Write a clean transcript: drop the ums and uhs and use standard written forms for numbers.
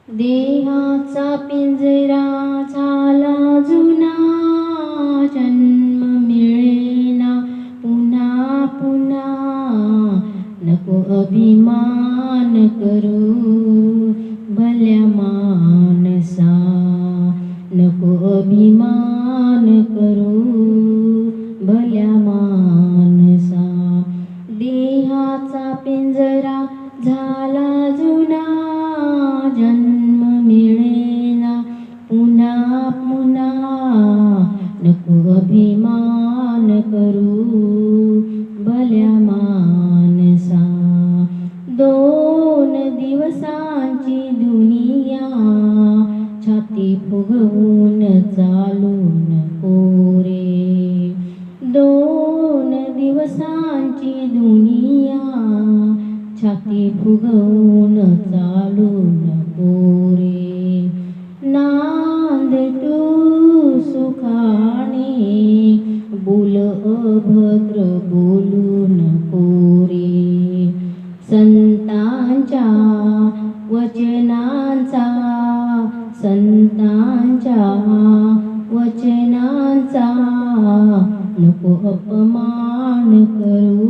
देहाचा पिंजरा झाला जुना, जन्म मिळेना पुन्हा पुन्हा. नको अभिमान करू भल्या मानसा, नको अभिमान करू भल्या मानसा. देहाचा पिंजरा झाला जुना, जन्म मिळेना पुन्हा पुन्हा. नको अभिमान करू भल्या मानसा. 2 दिवसांची दुनिया, छाती फुगवून चालू नको रे. 2 दिवसांची दुनिया, छाती फुगवून चालू नको रे. नांद तू सुखाने, बोल अभद्र बोलू नको रे. संतांच्या वचनांचा, संतांच्या वचनांचा नको अपमान करू